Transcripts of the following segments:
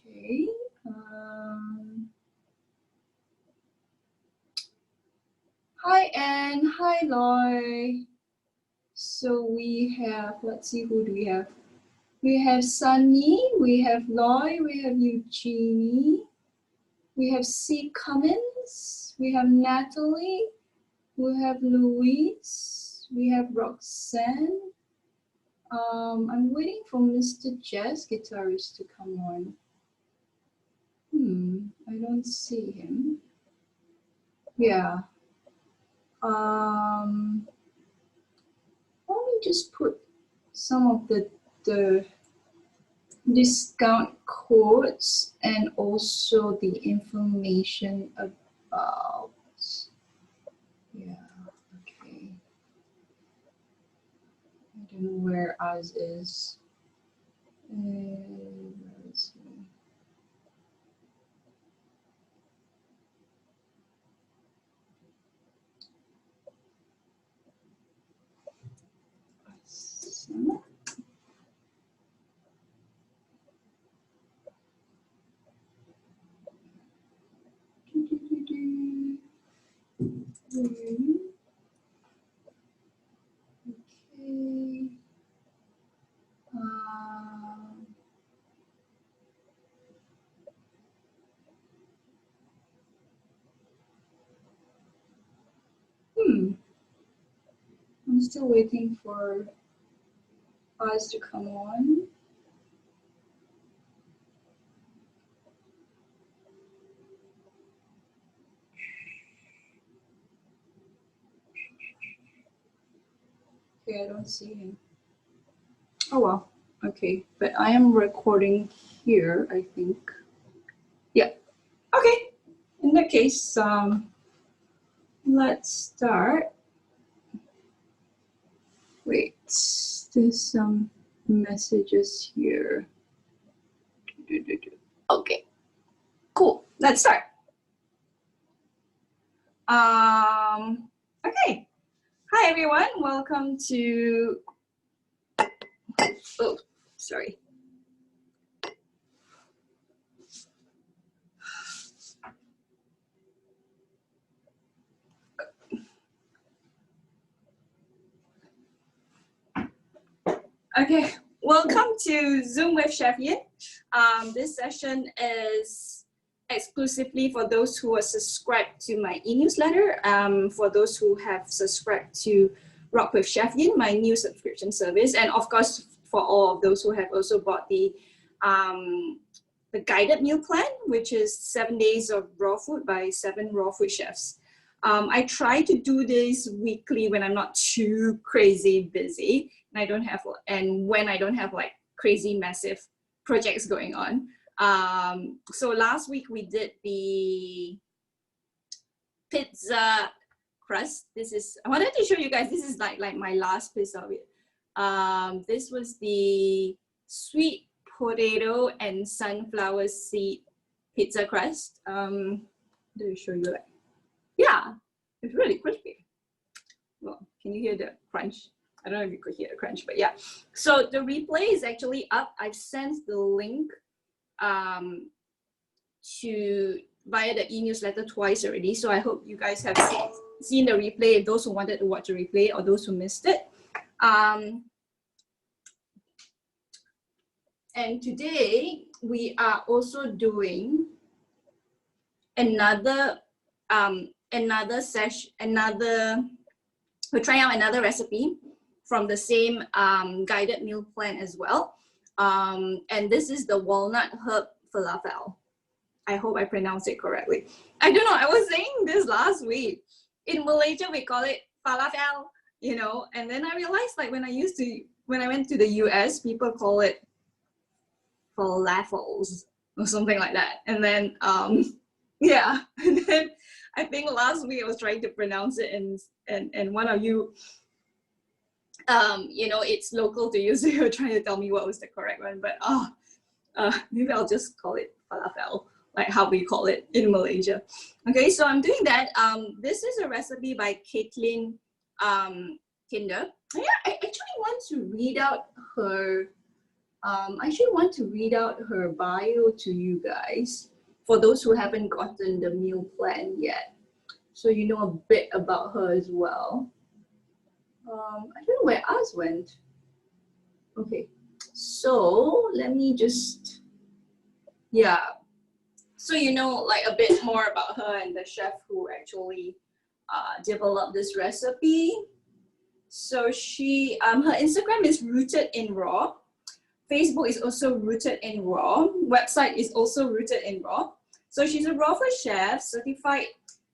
Okay. Hi, Anne. Hi, Loy. So we have, let's see, who do we have? We have Sunny, we have Loy, we have Eugenie, we have C. Cummins, we have Natalie, we have Louise, we have Roxanne. I'm waiting for Mr. Jazz Guitarist to come on. I don't see him. Yeah. Let me just put some of the discount codes and also the information about, yeah, okay. I don't know where ours is. Let's see. Okay. I'm still waiting for us to come on. Okay, I don't see him. Oh well, okay, but I am recording here, I think. Yeah, okay. In that case, let's start. Wait, there's some messages here. Okay, cool, let's start. Okay, hi everyone, welcome to, oh, sorry. Okay, welcome to Zoom with Chef Yin. This session is exclusively for those who are subscribed to my e-newsletter, for those who have subscribed to Rawk with Chef Yin, my new subscription service, and of course for all of those who have also bought the guided meal plan, which is 7 days of raw food by 7 raw food chefs. I try to do this weekly when I'm not too crazy busy, and I don't have, and when I don't have like crazy massive projects going on. So last week we did the pizza crust. This is, I wanted to show you guys, this is like my last piece of it. This was the sweet potato and sunflower seed pizza crust. Let me show you that. Yeah, it's really crispy. Well, can you hear the crunch? I don't know if you could hear the crunch, but yeah. So the replay is actually up. I've sent the link via the e-newsletter twice already. So I hope you guys have seen the replay, those who wanted to watch the replay or those who missed it. And today we are also doing another we're trying out another recipe from the same guided meal plan as well. And this is the Walnut Herb Falafel. I hope I pronounced it correctly. I don't know, I was saying this last week. In Malaysia, we call it falafel, you know, and then I realized like when I went to the US, people call it falafels or something like that. And then, yeah, and then I think last week I was trying to pronounce it and one of you, you know, it's local to you, so you're trying to tell me what was the correct one, but maybe I'll just call it falafel, like how we call it in Malaysia. Okay, so I'm doing that. This is a recipe by Kaitlyn Kinder. Yeah, I actually want to read out her I actually want to read out her bio to you guys for those who haven't gotten the meal plan yet, so you know a bit about her as well. I don't know where ours went. Okay, so let me just, yeah. So you know like a bit more about her and the chef who actually developed this recipe. So she, her Instagram is rooted in raw. Facebook is also rooted in raw. Website is also rooted in raw. So she's a raw food chef, certified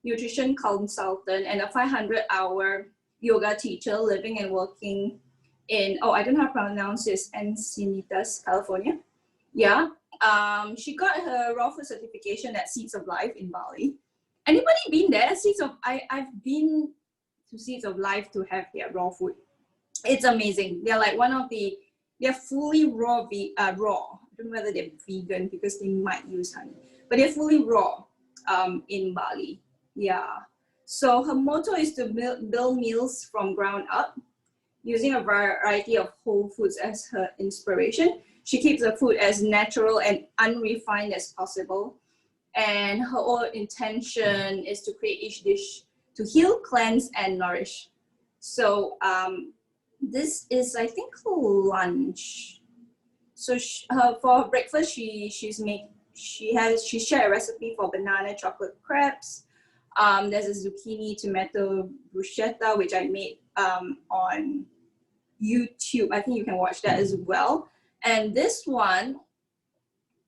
nutrition consultant, and a 500-hour yoga teacher living and working in, oh, I don't know how to pronounce this, Encinitas, California. Yeah. She got her raw food certification at Seeds of Life in Bali. Anybody been there? I've been to Seeds of Life to have their raw food. It's amazing. They're like one of the, they're fully raw. Raw. I don't know whether they're vegan because they might use honey, but they're fully raw in Bali. Yeah. So her motto is to build meals from ground up, using a variety of whole foods as her inspiration. She keeps the food as natural and unrefined as possible. And her whole intention is to create each dish to heal, cleanse, and nourish. So this is, I think, lunch. So for breakfast, she shared a recipe for banana chocolate crepes. There's a zucchini tomato bruschetta, which I made on YouTube. I think you can watch that as well. And this one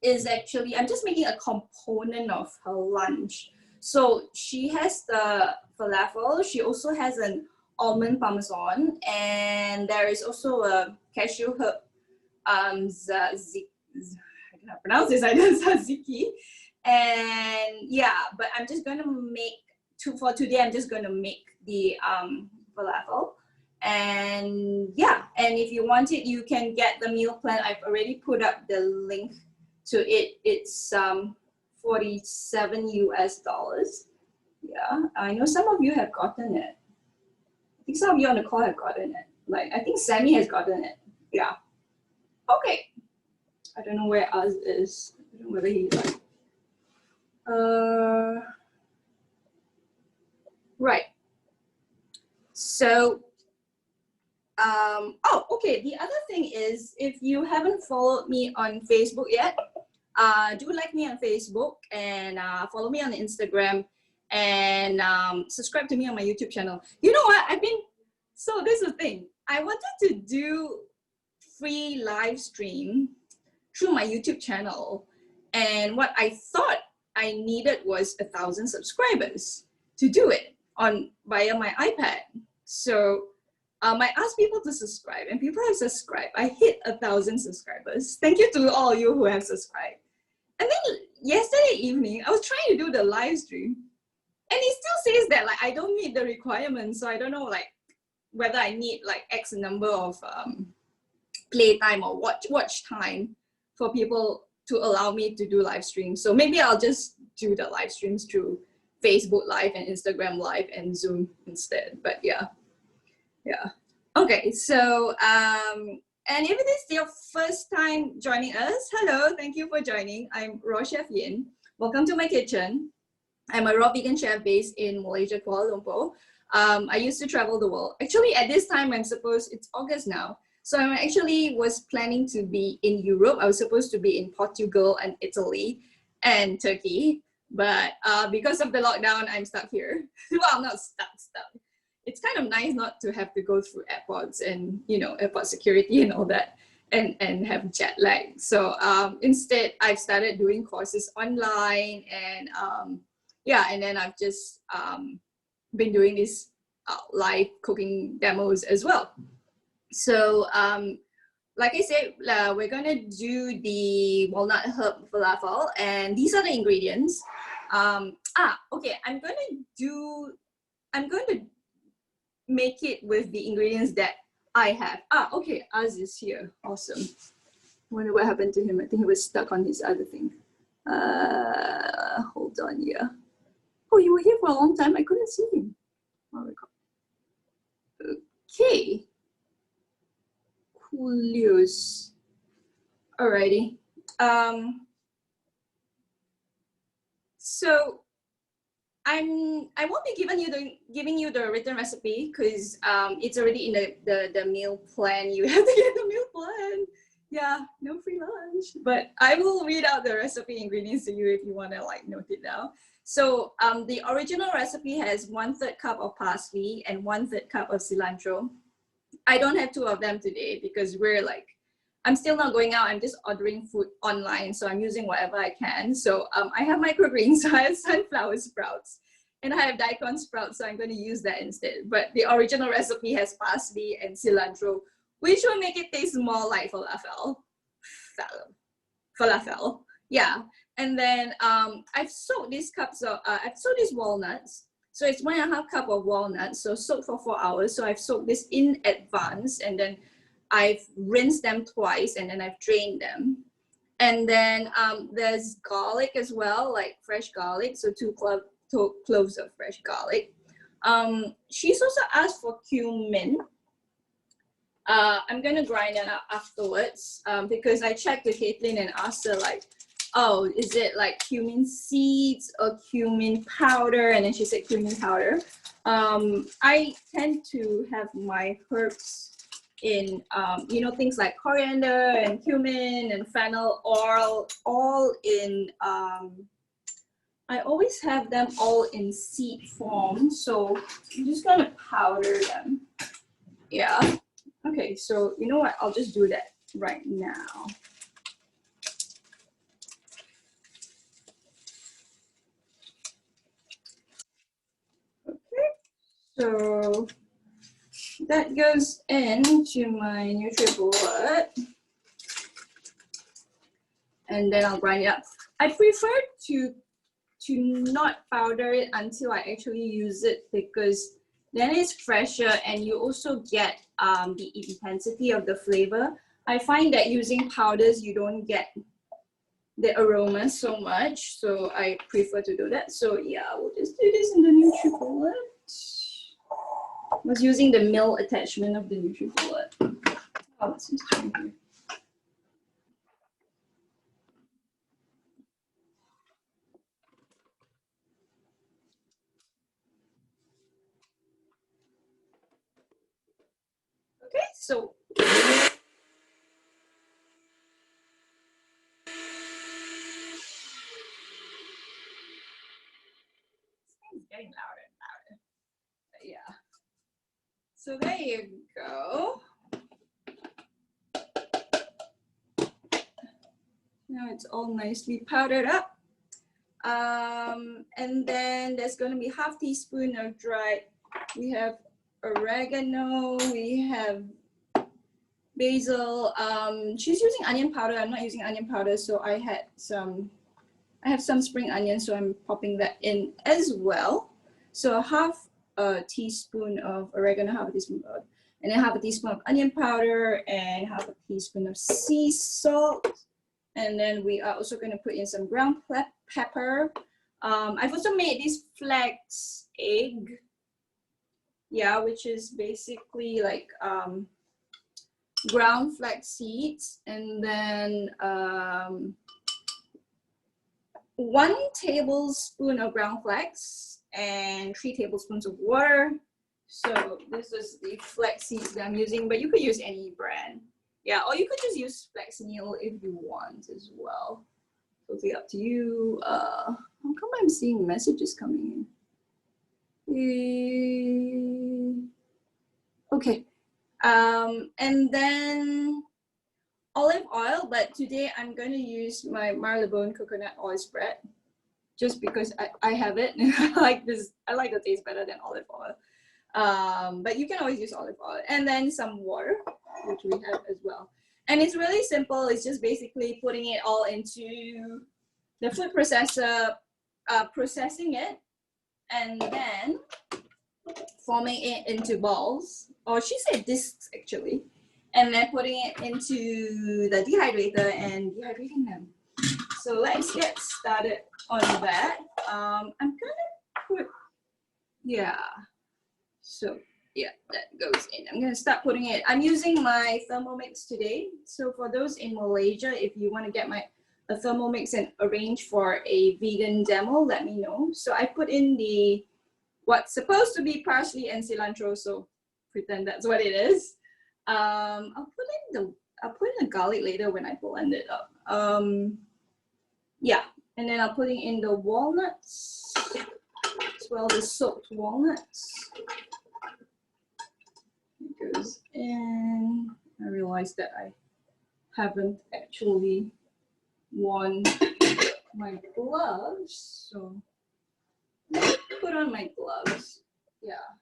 is actually, I'm just making a component of her lunch. So she has the falafel. She also has an almond parmesan, and there is also a cashew herb, I cannot pronounce this, I know tzatziki. And yeah, but I'm just gonna make, for today, I'm just gonna make the falafel. And yeah, and if you want it, you can get the meal plan. I've already put up the link to it. It's $47 US. Yeah, I know some of you have gotten it. I think some of you on the call have gotten it. Like, I think Sammy has gotten it. Yeah. Okay. I don't know where ours is. I don't know whether he like. Right. So, oh, okay. The other thing is, if you haven't followed me on Facebook yet, do like me on Facebook and follow me on Instagram and subscribe to me on my YouTube channel. You know what? So this is the thing. I wanted to do free live stream through my YouTube channel. And what I thought I needed was 1,000 subscribers to do it via my iPad. So I asked people to subscribe, and people have subscribed. I hit 1,000 subscribers. Thank you to all you who have subscribed. And then yesterday evening, I was trying to do the live stream, and it still says that like I don't meet the requirements. So I don't know like whether I need like X number of play time or watch time for people to allow me to do live streams. So maybe I'll just do the live streams through Facebook Live and Instagram Live and Zoom instead. But yeah. Okay, so and if it is your first time joining us, hello, thank you for joining. I'm Raw Chef Yin. Welcome to my kitchen. I'm a raw vegan chef based in Malaysia, Kuala Lumpur. I used to travel the world. Actually, at this time, it's August now. So I actually was planning to be in Europe. I was supposed to be in Portugal and Italy and Turkey. But because of the lockdown, I'm stuck here. Well, not stuck. It's kind of nice not to have to go through airports and, you know, airport security and all that and have jet lag. So instead, I've started doing courses online and yeah, and then I've just been doing these live cooking demos as well. So like I said, we're gonna do the walnut herb falafel, and these are the ingredients. Okay, I'm going to make it with the ingredients that I have. Okay, ours is here. Awesome. I wonder what happened to him. I think he was stuck on his other thing. Hold on, yeah. Oh, you were here for a long time. I couldn't see him. Oh my God. Okay. Julius. Alrighty. So I won't be giving you the written recipe because it's already in the meal plan. You have to get the meal plan. Yeah, no free lunch. But I will read out the recipe ingredients to you if you want to like note it down. So the original recipe has 1/3 cup of parsley and 1/3 cup of cilantro. I don't have 2 of them today because I'm still not going out. I'm just ordering food online. So I'm using whatever I can. So I have microgreens. So I have sunflower sprouts and I have daikon sprouts. So I'm going to use that instead. But the original recipe has parsley and cilantro, which will make it taste more like falafel. Falafel. Yeah. And then I've soaked these walnuts. So it's 1.5 cup of walnuts. So soaked for 4 hours. So I've soaked this in advance and then I've rinsed them twice and then I've drained them. And then there's garlic as well, like fresh garlic. So 2 cloves of fresh garlic. She's also asked for cumin. I'm gonna grind it up afterwards because I checked with Kaitlyn and asked her like, oh, is it like cumin seeds or cumin powder? And then she said cumin powder. I tend to have my herbs in, things like coriander and cumin and fennel oil, all in, I always have them all in seed form. So I'm just gonna powder them. Yeah. Okay, so you know what? I'll just do that right now. Okay, so that goes into my NutriBullet. And then I'll grind it up. I prefer to not powder it until I actually use it because then it's fresher and you also get the intensity of the flavor. I find that using powders, you don't get the aroma so much. So I prefer to do that. So yeah, we'll just do this in the NutriBullet. I was using the mill attachment of the NutriBullet. Oh, what's this doing here? Okay, so it's getting louder and louder. But yeah. So there you go. Now it's all nicely powdered up. And then there's going to be 1/2 teaspoon of dried. We have oregano. We have basil. She's using onion powder. I'm not using onion powder, so I have some spring onions, so I'm popping that in as well. So 1/2 teaspoon of oregano, 1/2 teaspoon of, and then 1/2 teaspoon of onion powder, and 1/2 teaspoon of sea salt. And then we are also going to put in some ground pepper. I've also made this flax egg, yeah, which is basically like ground flax seeds, and then 1 tablespoon of ground flax and 3 tablespoons of water. So this is the flax seeds that I'm using, but you could use any brand. Yeah, or you could just use flaxmeal if you want as well. Totally up to you. How come I'm seeing messages coming in? Okay. And then olive oil, but today I'm going to use my Marylebone coconut oil spread just because I have it. I like the taste better than olive oil. But you can always use olive oil. And then some water, which we have as well. And it's really simple. It's just basically putting it all into the food processor, processing it, and then forming it into balls, or she said discs actually, and then putting it into the dehydrator and dehydrating them. So let's get started on that. I'm gonna put, yeah, so Yeah, that goes in. I'm gonna start putting it. I'm using my Thermomix today. So for those in Malaysia, if you want to get a Thermomix and arrange for a vegan demo, let me know. So I put in the what's supposed to be parsley and cilantro, so pretend that's what it is. I'll put in the garlic later when I blend it up. Yeah, and then I'll put in the walnuts as well, the soaked walnuts. It goes in. I realized that I haven't actually worn my gloves, so put on my gloves. Yeah.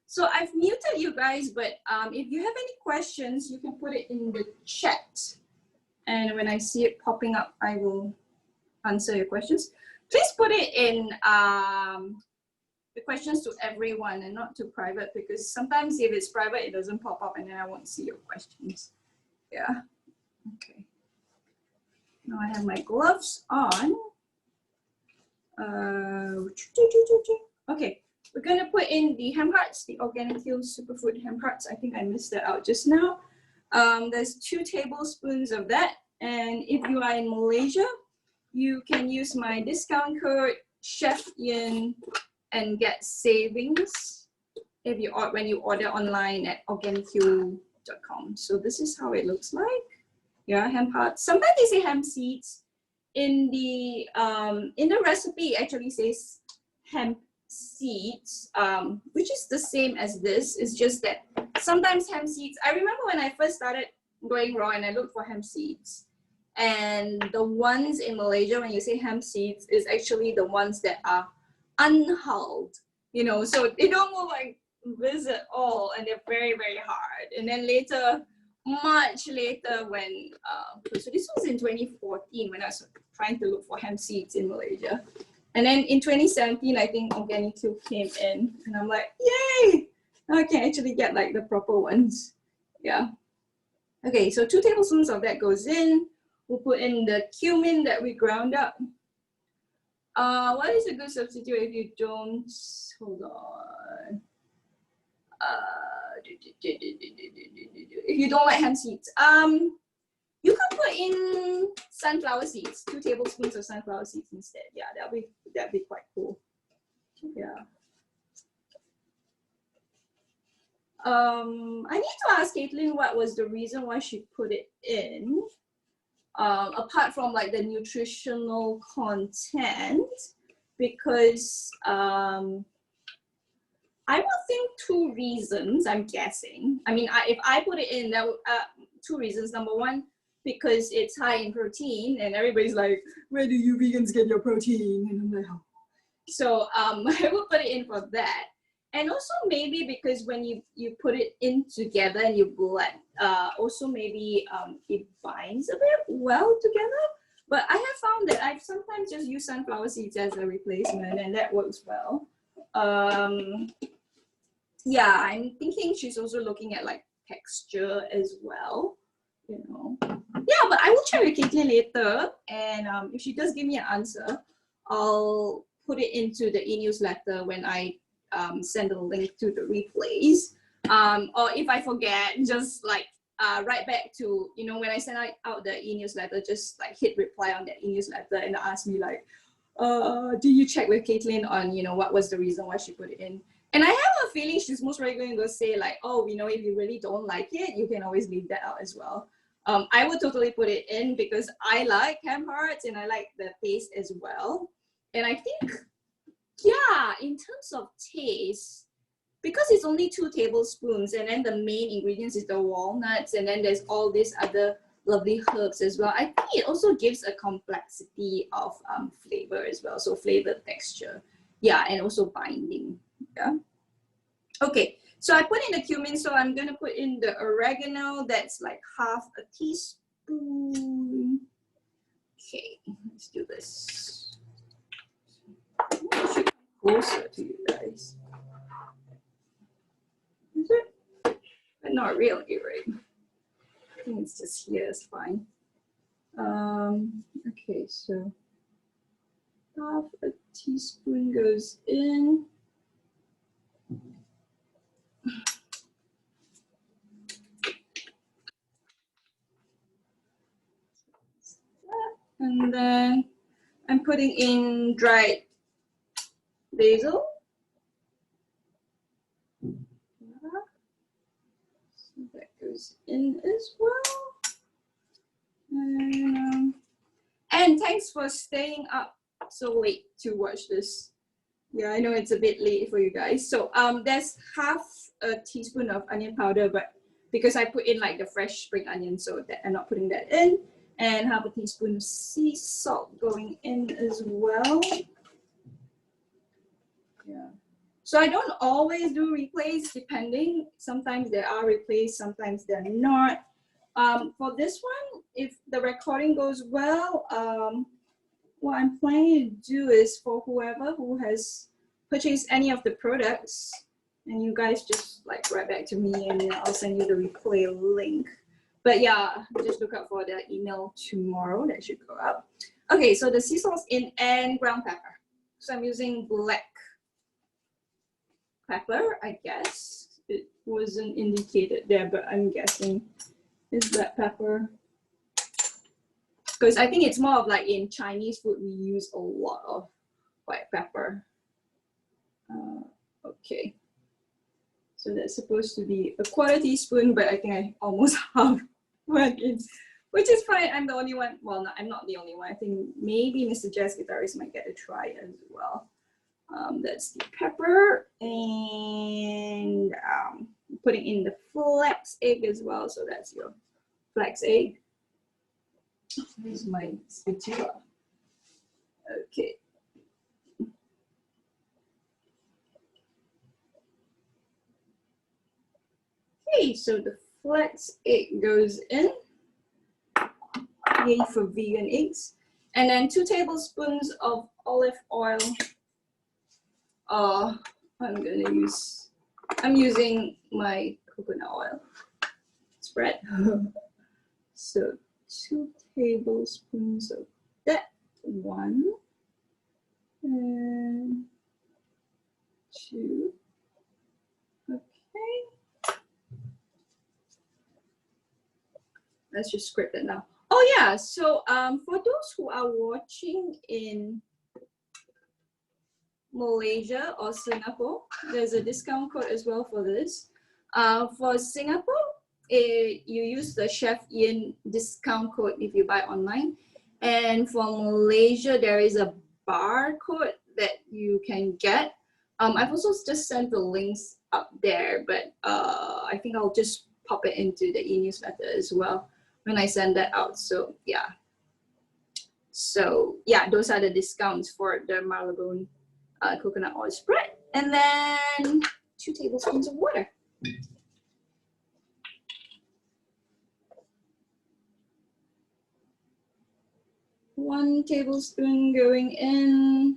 So I've muted you guys, but if you have any questions, you can put it in the chat. And when I see it popping up, I will answer your questions. Please put it in the questions to everyone and not to private, because sometimes if it's private, it doesn't pop up and then I won't see your questions. Yeah. Okay. Now I have my gloves on. Okay. We're going to put in the ham hearts, the Organic Hill Superfood ham hearts. I think I missed that out just now. There's 2 tablespoons of that. And if you are in Malaysia, you can use my discount code Chef Ian and get savings if you when you order online at organichu.com. So this is how it looks like. Yeah, ham hearts. Sometimes they say ham seeds. In the recipe, it actually says hemp seeds, which is the same as this. It's just that sometimes hemp seeds, I remember when I first started going raw and I looked for hemp seeds, and the ones in Malaysia, when you say hemp seeds, is actually the ones that are unhulled, you know, so they don't look like this at all, and they're very, very hard. And then later, much later, when so this was in 2014 when I was trying to look for hemp seeds in Malaysia. And then in 2017, I think Organic Hill came in, and I'm like, yay! Now I can actually get like the proper ones. Yeah. Okay, so 2 tablespoons of that goes in. We'll put in the cumin that we ground up. What is a good substitute if you don't? Hold on. If you don't like hemp seeds, you can put in sunflower seeds, 2 tablespoons of sunflower seeds instead. Yeah, that'd be quite cool. Yeah. I need to ask Kaitlyn what was the reason why she put it in. Apart from like the nutritional content, because I would think 2 reasons. I'm guessing. I mean, if I put it in, that 2 reasons. Number one, because it's high in protein, and everybody's like, where do you vegans get your protein? And I'm like, oh. So I will put it in for that. And also maybe because when you put it in together and you blend, also maybe it binds a bit well together. But I have found that I've sometimes just used sunflower seeds as a replacement, and that works well. Yeah, I'm thinking she's also looking at like texture as well, you know. Yeah, but I will check with Kaitlyn later, and if she does give me an answer, I'll put it into the e-newsletter when I send a link to the replays. Or if I forget, just like write back to, you know, when I send out the e-newsletter, just like hit reply on that e-newsletter and ask me like, do you check with Kaitlyn on, you know, what was the reason why she put it in? And I have a feeling she's most likely going to say like, oh, you know, if you really don't like it, you can always leave that out as well. I would totally put it in because I like ham hearts and I like the taste as well. And I think, yeah, in terms of taste, because it's only 2 tablespoons and then the main ingredients is the walnuts and then there's all these other lovely herbs as well, I think it also gives a complexity of flavor as well. So flavor, texture, yeah, and also binding. Yeah. Okay, so I put in the cumin, so I'm gonna put in the oregano. That's like half a teaspoon. Okay, let's do this. I should come closer to you guys. Is it? But not really, right? I think it's just here, it's fine. Okay, so half a teaspoon goes in. And then I'm putting in dried basil. So that goes in as well. And thanks for staying up so late to watch this. Yeah, I know it's a bit late for you guys. So there's half a teaspoon of onion powder, but because I put in like the fresh spring onion, so that I'm not putting that in. And half a teaspoon of sea salt going in as well. Yeah. So I don't always do replays, depending. Sometimes there are replays, sometimes they're not. For this one, if the recording goes well, what I'm planning to do is for whoever who has purchased any of the products, and you guys just like write back to me and I'll send you the replay link. But yeah, just look out for the email tomorrow. That should go up. Okay, so the sea salt's in and ground pepper. So I'm using black pepper, I guess. It wasn't indicated there, but I'm guessing it's black pepper. Because I think it's more of like in Chinese food, we use a lot of white pepper. Okay. So that's supposed to be a quarter teaspoon, but I think I almost half went in, which is fine. I'm the only one. Well, no, I'm not the only one. I think maybe Mr. Jazz Guitarist might get a try as well. That's the pepper, and putting in the flax egg as well. So that's your flax egg. Here's my spatula. Okay. Okay, so the flax egg goes in. Yay for vegan eggs. And then 2 tablespoons of olive oil. I'm using my coconut oil spread. So 2 tablespoons of that one, and 2. Okay. Let's just script it now. Oh yeah, so for those who are watching in Malaysia or Singapore, there's a discount code as well for this. For Singapore, you use the Chef Ian discount code if you buy online. And for Malaysia, there is a barcode that you can get. I've also just sent the links up there, but I think I'll just pop it into the e-newsletter as well when I send that out. So yeah. So yeah, those are the discounts for the marylebone coconut oil spread. And then 2 tablespoons of water. 1 tablespoon going in,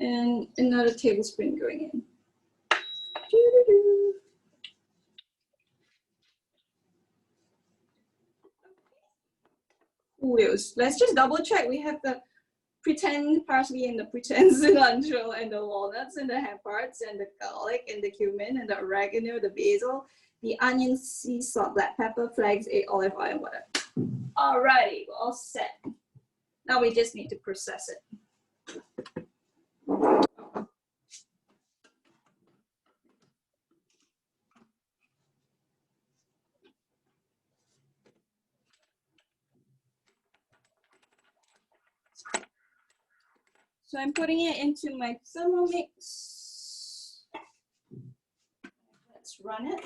and another tablespoon going in. Oils. Let's just double check. We have the pretend parsley and the pretend cilantro and the walnuts and the ham parts and the garlic and the cumin and the oregano, the basil, the onion, sea salt, black pepper, flax, egg, olive oil, and water. Alrighty, we're all set. Now we just need to process it. So I'm putting it into my Thermomix. Let's run it.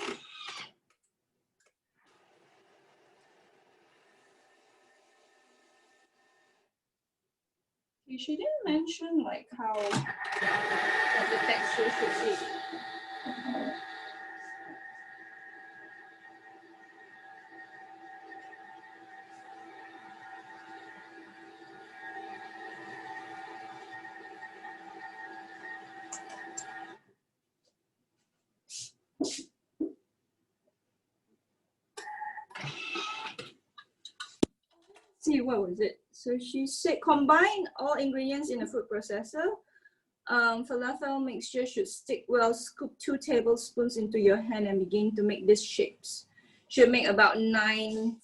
She didn't mention like how the texture should be. See, what was it? So she said combine all ingredients in a food processor. Falafel mixture should stick well. Scoop 2 tablespoons into your hand and begin to make these shapes. Should make about 9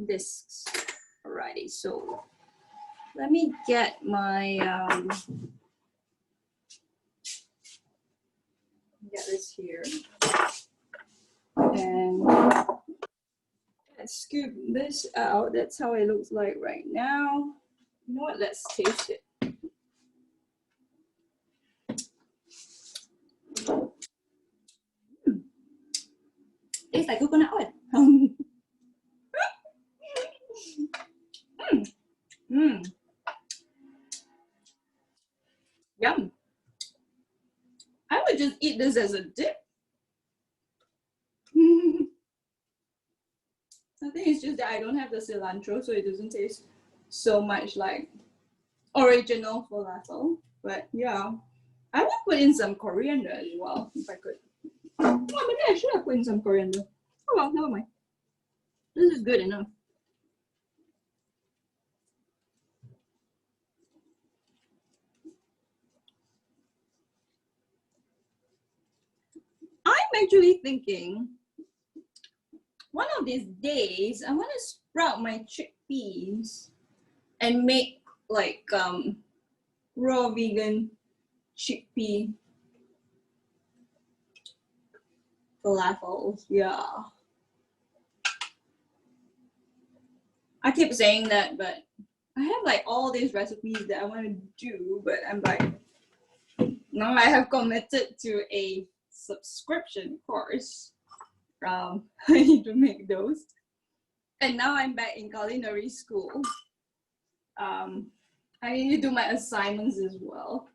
discs. Alrighty, so let me get my get this here. And let's scoop this out. That's how it looks like right now. You know what? Let's taste it. Tastes like coconut oil. Yum. I would just eat this as a dip. I think it's just that I don't have the cilantro, so it doesn't taste so much like original falafel. But yeah, I would put in some coriander as well if I could. Oh, maybe I should have put in some coriander. Oh well, never mind. This is good enough. I'm actually thinking one of these days I want to sprout my chickpeas and make like raw vegan chickpea falafels. Yeah, I keep saying that, but I have like all these recipes that I want to do, but I'm like, now I have committed to a subscription course. I need to make those, and now I'm back in culinary school. I need to do my assignments as well.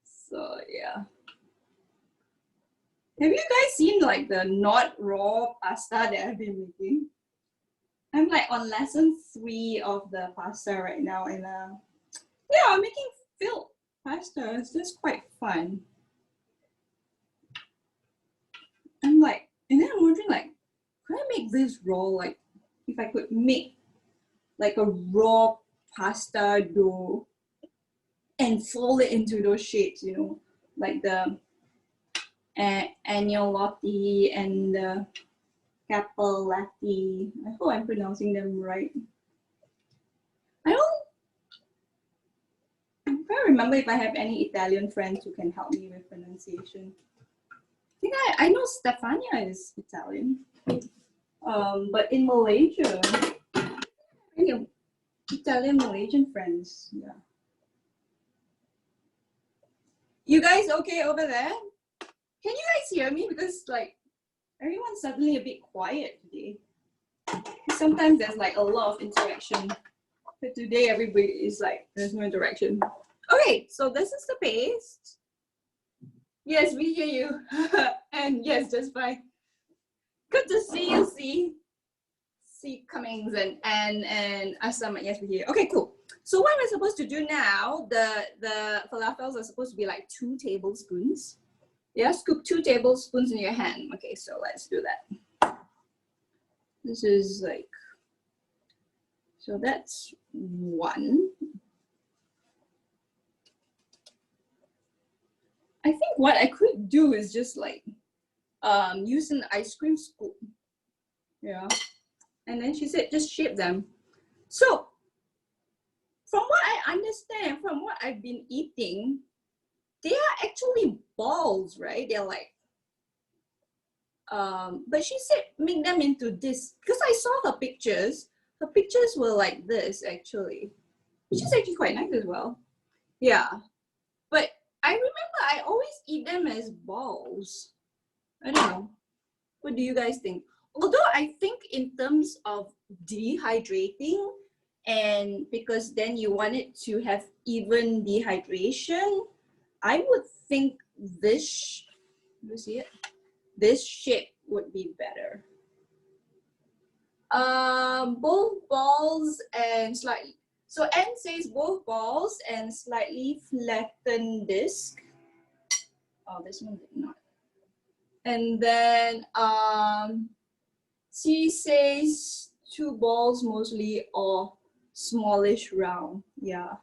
So yeah. Have you guys seen like the not raw pasta that I've been making? I'm like on lesson 3 of the pasta right now, and yeah, I'm making filled pasta. It's just quite fun. I'm like, and then I'm wondering like, could I make this raw? Like, if I could make like a raw pasta dough and fold it into those shapes, you know, like the agnolotti and the capellati. I hope I'm pronouncing them right. I can't remember if I have any Italian friends who can help me with pronunciation. I think I know Stefania is Italian. But in Malaysia, any Italian Malaysian friends, yeah. You guys okay over there? Can you guys hear me? Because like everyone's suddenly a bit quiet today. Sometimes there's like a lot of interaction, but today everybody is like, there's no interaction. Okay, so this is the paste. Yes, we hear you. And yes, just fine. Good to see you, C. Cummings and Asam. Yes, we hear you. Okay, cool. So what we're supposed to do now, the falafels are supposed to be like 2 tablespoons. Yeah, scoop 2 tablespoons in your hand. Okay, so let's do that. This is like, so that's 1. I think what I could do is just like use an ice cream scoop. Yeah. And then she said just shape them. So from what I understand, from what I've been eating, they are actually balls, right? They're like, but she said make them into this, because I saw her pictures. Her pictures were like this actually, which is actually quite nice as well. Yeah, but I remember I always eat them as balls. I don't know. What do you guys think? Although I think in terms of dehydrating, and because then you want it to have even dehydration, I would think this, let me see it, this shape would be better. Both balls and slightly, so N says both balls and slightly flattened disc. Oh, this one did not. And then C says 2 balls mostly, or smallish round. Yeah,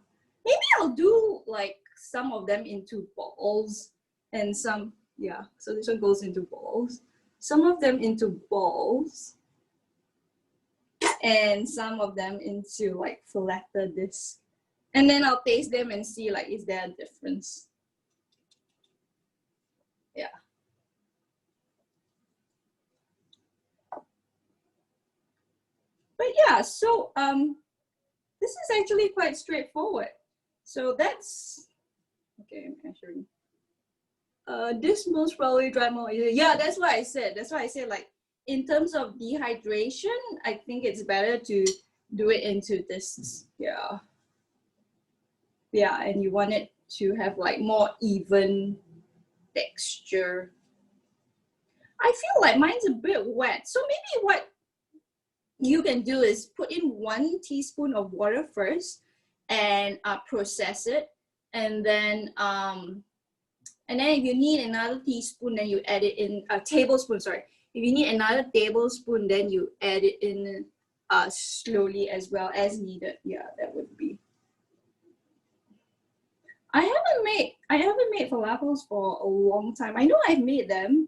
maybe I'll do like some of them into balls and some, yeah, so this one goes into balls, some of them into balls, and some of them into like flatter disc And then I'll taste them and see like, is there a difference? Yeah. But yeah, so this is actually quite straightforward. So that's, okay, I'm measuring. This most probably dry more. Yeah, that's what I said. That's why I said like, in terms of dehydration, I think it's better to do it into this, yeah. Yeah, and you want it to have like more even texture. I feel like mine's a bit wet. So maybe what you can do is put in 1 teaspoon of water first and process it. And then if you need another teaspoon, then you add it in a tablespoon, sorry. If you need another tablespoon, then you add it in slowly as well as needed. Yeah, that would be. I haven't made falafels for a long time. I know I've made them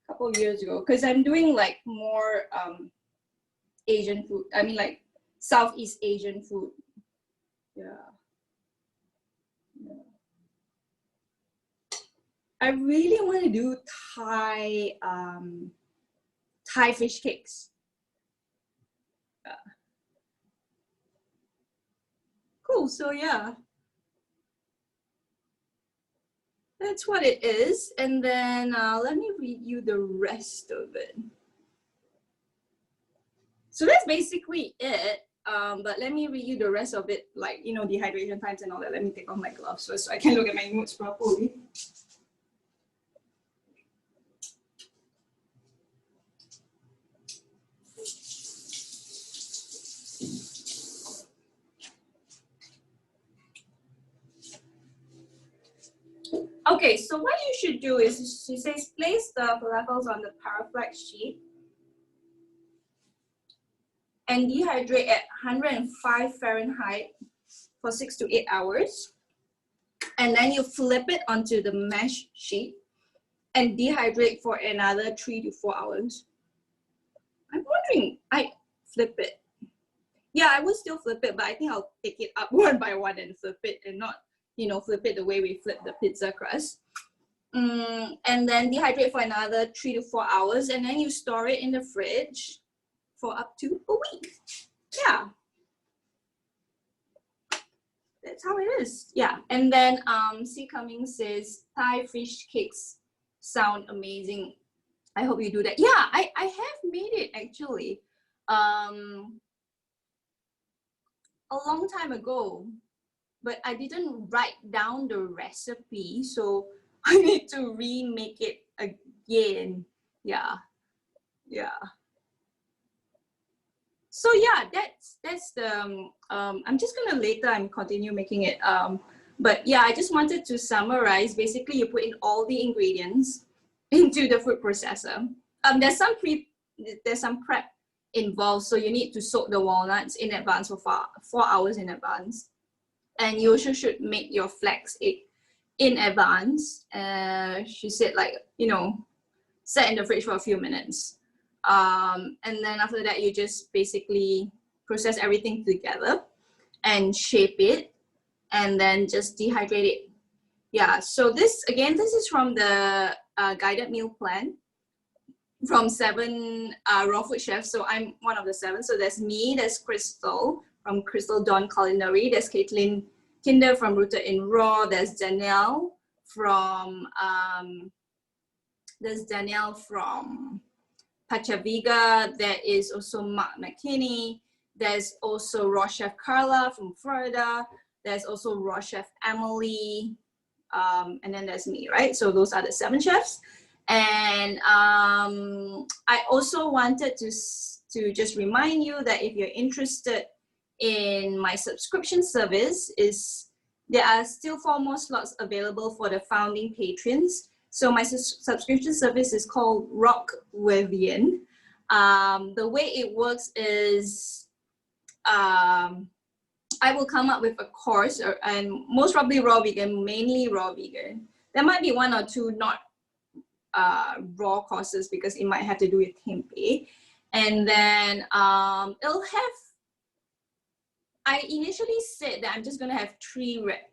a couple of years ago because I'm doing like more Asian food. I mean like Southeast Asian food. Yeah. I really want to do Thai fish cakes. Cool. So yeah. That's what it is. And then let me read you the rest of it. So that's basically it. But let me read you the rest of it, like, you know, dehydration times and all that. Let me take off my gloves first so I can look at my notes properly. Okay, so what you should do is, she says, place the falafels on the paraflex sheet and dehydrate at 105 Fahrenheit for 6 to 8 hours. And then you flip it onto the mesh sheet and dehydrate for another 3 to 4 hours. I'm wondering, I flip it. Yeah, I will still flip it, but I think I'll take it up one by one and flip it and not, you know, flip it the way we flip the pizza crust. And then dehydrate for another 3 to 4 hours, and then you store it in the fridge for up to a week. Yeah, that's how it is. Yeah, and then C. Cummings says Thai fish cakes sound amazing. I hope you do that. Yeah, I have made it actually a long time ago, but I didn't write down the recipe, so I need to remake it again. Yeah. So yeah, that's the I'm just gonna later continue making it, but yeah, I just wanted to summarize. Basically, you put in all the ingredients into the food processor. There's some prep involved, so you need to soak the walnuts in advance for 4 hours in advance, and you also should make your flax egg in advance. She said, like, you know, set in the fridge for a few minutes. And then after that, you just basically process everything together and shape it and then just dehydrate it. Yeah, so this is from the guided meal plan from 7 raw food chefs. So I'm one of the 7. So there's me, there's Crystal from Crystal Dawn Culinary, there's Kaitlyn Kinder from Rooted in Raw, there's Danielle from Pachaviga, there is also Mark McKinney, there's also Raw Chef Carla from Florida, there's also Raw Chef Emily, and then there's me, right? So those are the 7 chefs. And I also wanted to just remind you that if you're interested in my subscription service, there are still 4 more slots available for the founding patrons. So my subscription service is called Rawk with Yin. The way it works is I will come up with a course, and most probably raw vegan, mainly raw vegan. There might be 1 or 2 not raw courses because it might have to do with tempeh. And then it'll have I initially said that I'm just gonna have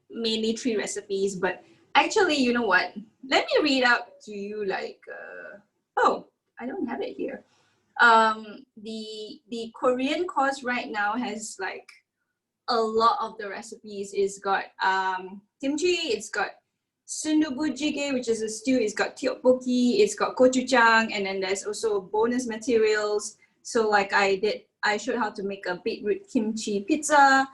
mainly three recipes, but actually, you know what? Let me read out to you like, oh, I don't have it here. The Korean course right now has like a lot of the recipes. It's got kimchi, it's got sundubu jjigae, which is a stew, it's got tteokbokki, it's got gochujang, and then there's also bonus materials. So like I showed how to make a beetroot kimchi pizza.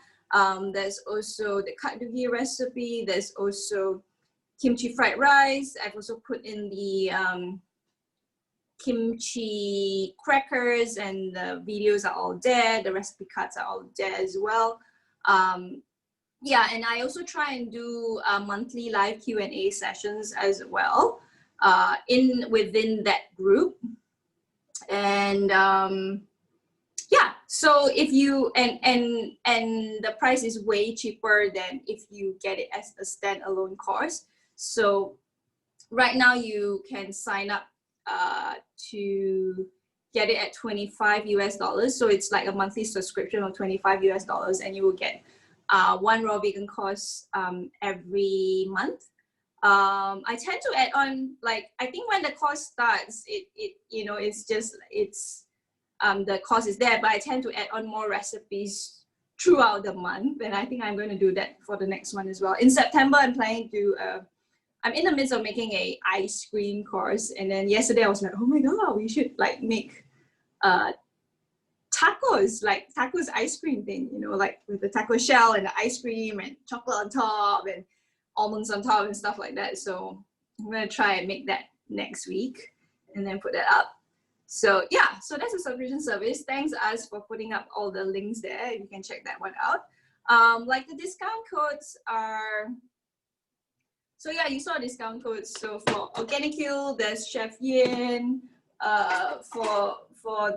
There's also the katdugi recipe. There's also kimchi fried rice. I've also put in the kimchi crackers, and the videos are all there. The recipe cards are all there as well. Yeah, and I also try and do monthly live Q&A sessions as well within that group. And yeah, so if you and the price is way cheaper than if you get it as a standalone course. So right now you can sign up to get it at $25 US. So it's like a monthly subscription of $25 US, and you will get one raw vegan course every month. I tend to add on, like, I think when the course starts, the course is there, but I tend to add on more recipes throughout the month, and I think I'm going to do that for the next one as well. In September, I'm planning to I'm in the midst of making a ice cream course, and then yesterday I was like, oh my god, we should like make tacos, like tacos ice cream thing, like with the taco shell and the ice cream and chocolate on top and almonds on top and stuff like that. So I'm gonna try and make that next week and then put that up. So yeah, so that's a subscription service. Thanks us for putting up all the links there. You can check that one out. Like the discount codes are, so yeah, you saw discount codes. So for Organic Hill, there's Chef Yin. For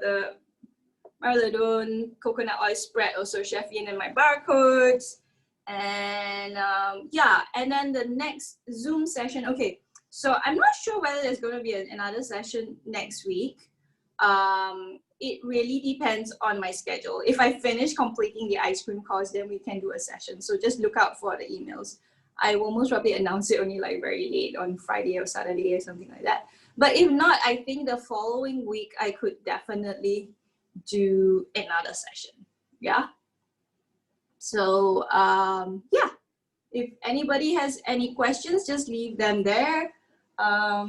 the Marladone coconut oil spread, also Chef Yin and my barcodes. And yeah, and then the next Zoom session. Okay, so I'm not sure whether there's going to be another session next week. It really depends on my schedule. If I finish completing the ice cream course, then we can do a session. So just look out for the emails. I will most probably announce it only like very late on Friday or Saturday or something like that. But if not, I think the following week I could definitely do another session. Yeah. So yeah, if anybody has any questions, just leave them there. I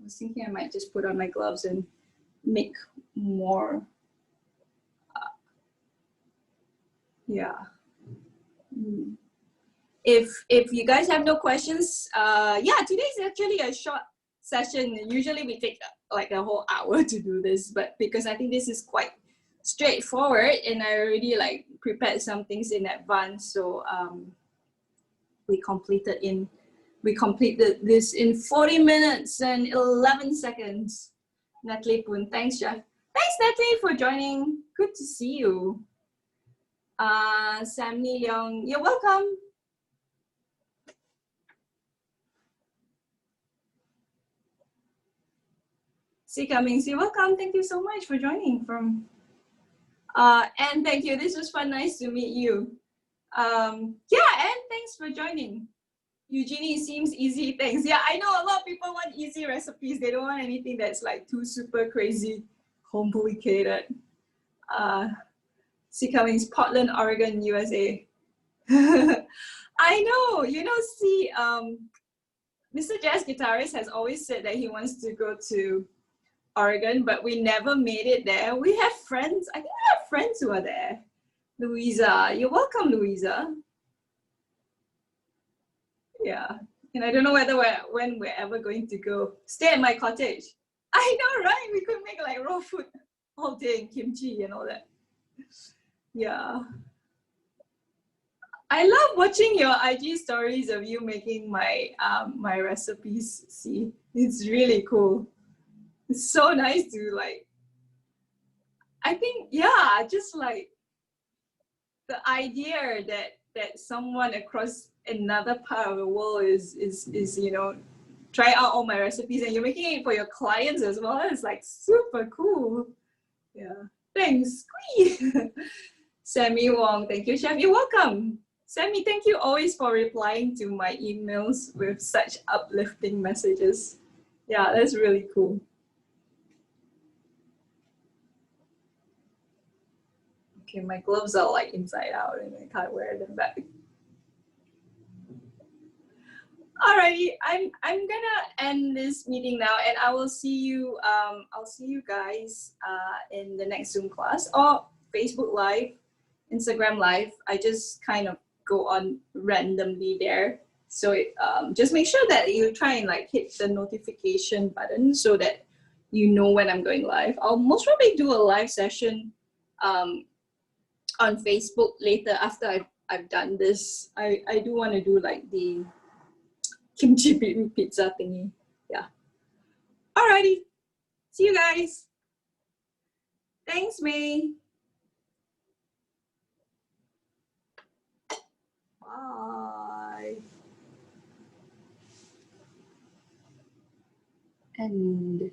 was thinking I might just put on my gloves and make more. Yeah. If you guys have no questions, yeah, today's actually a short session. Usually we take like a whole hour to do this, but because I think this is quite straightforward and I already like prepared some things in advance, so we completed this in 40 minutes and 11 seconds. Natalie Poon, thanks, Jeff. Thanks, Natalie, for joining. Good to see you. Sammy Leong, you're welcome. C. Cummings, you're welcome. Thank you so much for joining from. And thank you. This was fun. Nice to meet you. Yeah, and thanks for joining. Eugenie, seems easy. Thanks. Yeah, I know a lot of people want easy recipes. They don't want anything that's like too super crazy, complicated. C. Cummings, Portland, Oregon, USA. I know. See, Mr. Jazz Guitarist has always said that he wants to go to Oregon, but we never made it there. We have friends. I think we have friends who are there. Louisa, you're welcome, Louisa. Yeah, and I don't know when we're ever going to go. Stay at my cottage. I know, right? We could make like raw food all day and kimchi and all that. Yeah. I love watching your IG stories of you making my my recipes. See, it's really cool. It's so nice to like, I think, yeah, just like the idea that someone across another part of the world is try out all my recipes and you're making it for your clients as well. It's like super cool. Yeah, thanks. Sammy Wong, thank you, Chef. You're welcome. Sammy, thank you always for replying to my emails with such uplifting messages. Yeah, that's really cool. Okay, my gloves are like inside out and I can't wear them back. Alrighty, I'm gonna end this meeting now, and I will see you. I'll see you guys in the next Zoom class or Facebook Live, Instagram Live. I just kind of go on randomly there, so just make sure that you try and like hit the notification button so that you know when I'm going live. I'll most probably do a live session on Facebook later after I've done this. I do want to do like the kimchi beetroot pizza thingy. Yeah. Alrighty. See you guys. Thanks, May. Bye. And